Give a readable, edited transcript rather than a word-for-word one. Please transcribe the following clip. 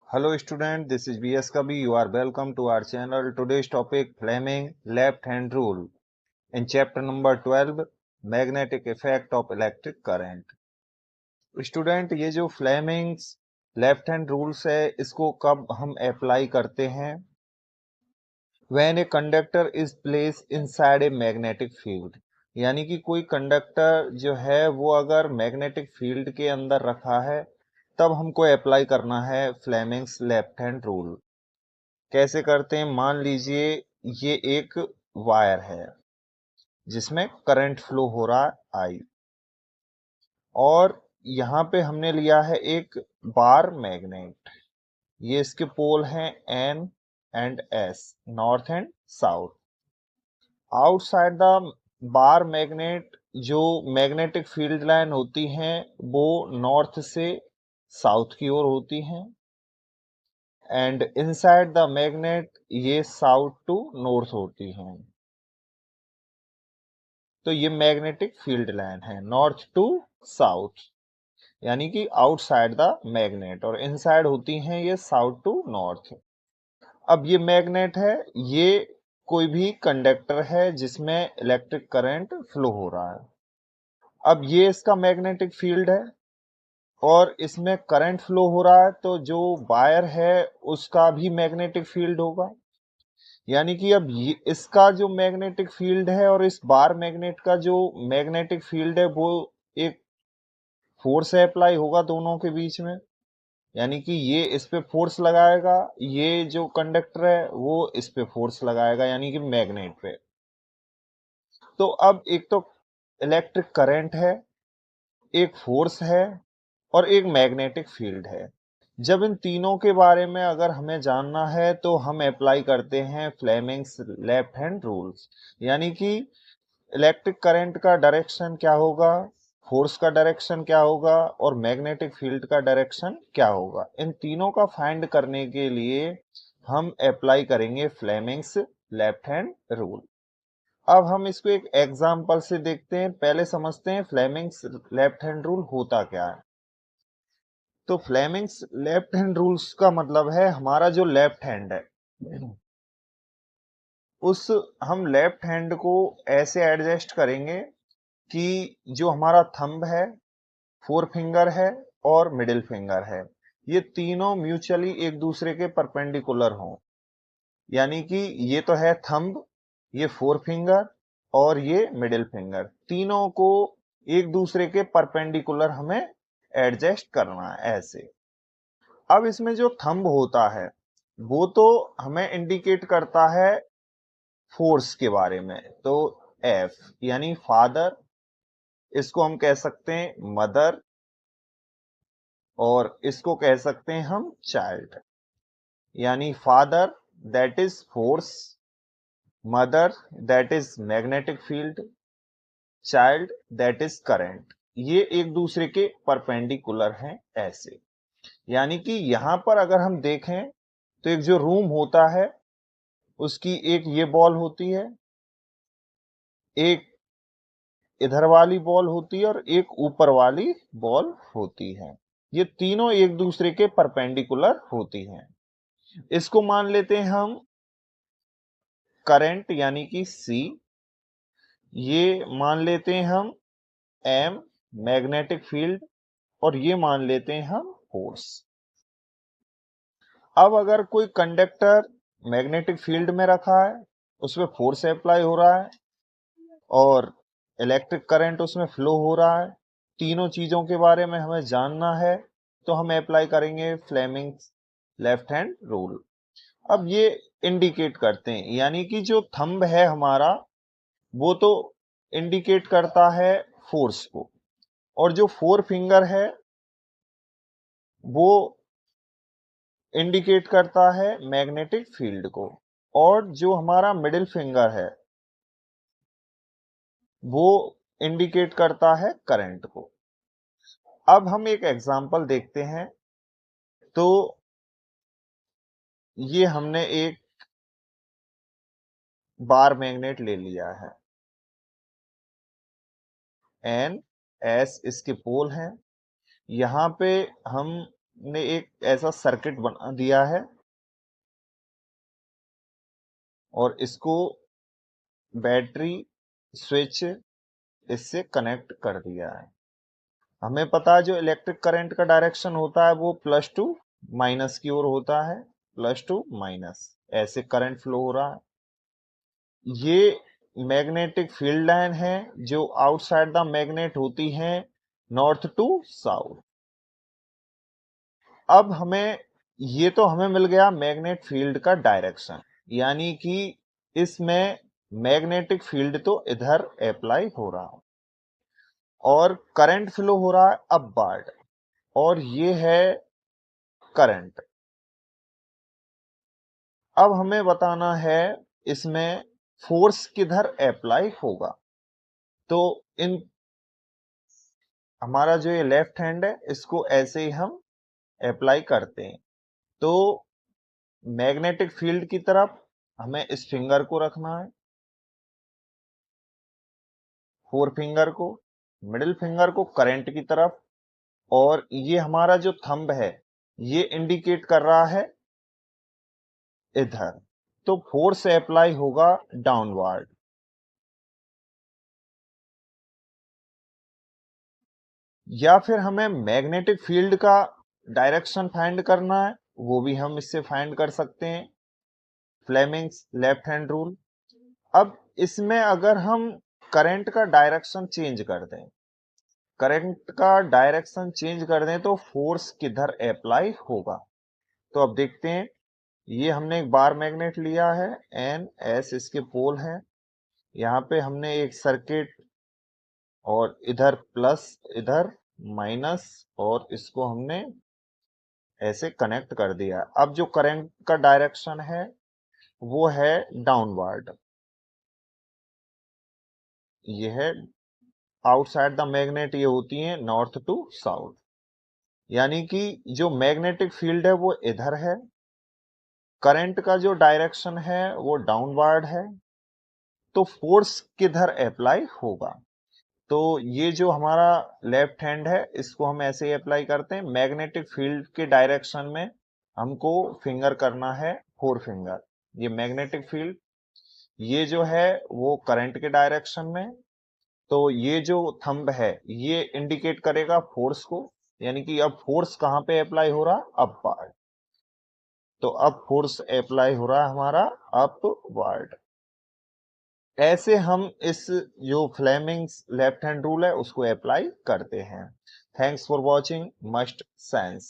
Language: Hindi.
Hello student, this is VS Kabi. You are welcome to our channel. Today's topic Fleming left hand rule. In chapter number 12 Magnetic effect of electric current. Student ये जो फ्लेमिंग्स लेफ्ट हैंड रूल्स है इसको कब हम अप्लाई करते हैं? When a conductor is placed inside a magnetic field, यानी कि कोई कंडक्टर जो है वो अगर मैग्नेटिक फील्ड के अंदर रखा है तब हमको अप्लाई करना है फ्लेमिंग्स लेफ्ट हैंड रूल। कैसे करते हैं? मान लीजिए ये एक वायर है जिसमें करंट फ्लो हो रहा है आई, और यहाँ पे हमने लिया है एक बार मैग्नेट। ये इसके पोल हैं N and S, north and south. Outside the bar magnet जो मैग्नेटिक फील्ड लाइन होती हैं वो नॉर्थ से साउथ की ओर होती हैं, एंड इनसाइड द मैग्नेट ये साउथ टू नॉर्थ होती हैं। तो ये मैग्नेटिक फील्ड लाइन है नॉर्थ टू साउथ, यानी कि आउटसाइड द मैग्नेट, और इनसाइड होती हैं ये साउथ टू नॉर्थ। अब ये मैग्नेट है, ये कोई भी कंडक्टर है जिसमें इलेक्ट्रिक करंट फ्लो हो रहा है। अब ये इसका मैग्नेटिक फील्ड है और इसमें करंट फ्लो हो रहा है, तो जो वायर है उसका भी मैग्नेटिक फील्ड होगा। यानी कि अब ये इसका जो मैग्नेटिक फील्ड है और इस बार मैग्नेट का जो मैग्नेटिक फील्ड है वो एक फोर्स अप्लाई होगा दोनों के बीच में। यानी कि ये इस पे फोर्स लगाएगा, ये जो कंडक्टर है वो इस पे फोर्स लगाएगा, यानी कि मैग्नेट पे। तो अब एक तो इलेक्ट्रिक करंट है, एक फोर्स है और एक मैग्नेटिक फील्ड है। जब इन तीनों के बारे में अगर हमें जानना है तो हम अप्लाई करते हैं फ्लेमिंग्स लेफ्ट हैंड रूल्स। यानी कि इलेक्ट्रिक करंट का डायरेक्शन क्या होगा, फोर्स का डायरेक्शन क्या होगा और मैग्नेटिक फील्ड का डायरेक्शन क्या होगा, इन तीनों का फाइंड करने के लिए हम अप्लाई करेंगे फ्लेमिंग्स लेफ्ट हैंड रूल। अब हम इसको एक एग्जांपल से देखते हैं। पहले समझते हैं फ्लेमिंग्स लेफ्ट हैंड रूल होता क्या है। तो फ्लेमिंग्स लेफ्ट हैंड रूल्स का मतलब है हमारा जो लेफ्ट हैंड है उस हम लेफ्ट हैंड को ऐसे एडजस्ट करेंगे कि जो हमारा थंब है, फोर फिंगर है और मिडिल फिंगर है, ये तीनों म्यूचुअली एक दूसरे के परपेंडिकुलर हों। यानी कि ये तो है थंब, ये फोर फिंगर और ये मिडिल फिंगर, तीनों को एक दूसरे के परपेंडिकुलर हमें एडजस्ट करना है ऐसे। अब इसमें जो थंब होता है वो तो हमें इंडिकेट करता है फोर्स के बारे में। तो एफ यानी फादर, इसको हम कह सकते हैं मदर, और इसको कह सकते हैं हम चाइल्ड। यानी father that is force, mother that is magnetic field, child that is current. ये एक दूसरे के परपेंडिकुलर हैं ऐसे। यानी कि यहां पर अगर हम देखें तो एक जो रूम होता है उसकी एक ये बॉल होती है, एक इधर वाली बॉल होती है और एक ऊपर वाली बॉल होती है। ये तीनों एक दूसरे के परपेंडिकुलर होती हैं। इसको मान लेते हैं हम करंट यानी कि सी, ये मान लेते हैं हम एम मैग्नेटिक फील्ड, और ये मान लेते हैं हम फोर्स। अब अगर कोई कंडक्टर मैग्नेटिक फील्ड में रखा है, उसमें फोर्स अप्लाई हो रहा है और इलेक्ट्रिक करंट उसमें फ्लो हो रहा है, तीनों चीजों के बारे में हमें जानना है, तो हम अप्लाई करेंगे फ्लेमिंग्स लेफ्ट हैंड रूल। अब ये इंडिकेट करते हैं, यानी कि जो थंब है हमारा वो तो इंडिकेट करता है फोर्स को, और जो फोर फिंगर है वो इंडिकेट करता है मैग्नेटिक फील्ड को, और जो हमारा मिडिल फिंगर है वो इंडिकेट करता है करंट को। अब हम एक एग्जांपल देखते हैं। तो ये हमने एक बार मैग्नेट ले लिया है, एन एस इसके पोल हैं। यहां पे हम ने एक ऐसा सर्किट बना दिया है और इसको बैटरी स्विच इससे कनेक्ट कर दिया है। हमें पता है जो इलेक्ट्रिक करंट का डायरेक्शन होता है वो प्लस टू माइनस की ओर होता है, प्लस टू माइनस, ऐसे करंट फ्लो हो रहा है। ये मैग्नेटिक फील्ड लाइन है जो आउटसाइड द मैग्नेट होती है नॉर्थ टू साउथ। अब हमें मिल गया मैग्नेट फील्ड का डायरेक्शन, यानी कि इसमें मैग्नेटिक फील्ड तो इधर अप्लाई हो रहा है और करंट फ्लो हो रहा है अपवर्ड, और ये है करंट। अब हमें बताना है इसमें फोर्स किधर अप्लाई होगा। तो इन हमारा जो ये लेफ्ट हैंड है इसको ऐसे ही हम अप्लाई करते हैं। तो मैग्नेटिक फील्ड की तरफ हमें इस फिंगर को रखना है, फोर फिंगर को, मिडिल फिंगर को करंट की तरफ, और ये हमारा जो थंब है ये इंडिकेट कर रहा है इधर। तो फोर्स अप्लाई होगा डाउनवर्ड। या फिर हमें मैग्नेटिक फील्ड का डायरेक्शन फाइंड करना है, वो भी हम इससे फाइंड कर सकते हैं, फ्लेमिंग्स लेफ्ट हैंड रूल। अब इसमें अगर हम करंट का डायरेक्शन चेंज कर दें, तो फोर्स किधर अप्लाई होगा। तो अब देखते हैं, ये हमने एक बार मैग्नेट लिया है, एन एस इसके पोल हैं, यहाँ पे हमने एक सर्किट और इधर प्लस इधर माइनस, और इसको हमने ऐसे कनेक्ट कर दिया। अब जो करंट का डायरेक्शन है वो है डाउनवर्ड, ये है आउटसाइड द मैग्नेट, ये होती है नॉर्थ टू साउथ, यानी कि जो मैग्नेटिक फील्ड है वो इधर है, करंट का जो डायरेक्शन है वो डाउनवर्ड है, तो फोर्स किधर अप्लाई होगा। तो ये जो हमारा लेफ्ट हैंड है इसको हम ऐसे ही अप्लाई करते हैं, मैग्नेटिक फील्ड के डायरेक्शन में हमको फिंगर करना है फोर फिंगर, ये मैग्नेटिक फील्ड, ये जो है वो करंट के डायरेक्शन में। तो ये जो थंब है ये इंडिकेट करेगा फोर्स को, यानी कि अब फोर्स कहां पे अप्लाई हो रहा, अपवर्ड। तो अब फोर्स अप्लाई हो रहा है हमारा अपवर्ड। ऐसे हम इस जो फ्लेमिंग्स लेफ्ट हैंड रूल है उसको अप्लाई करते हैं। Thanks for watching must sense.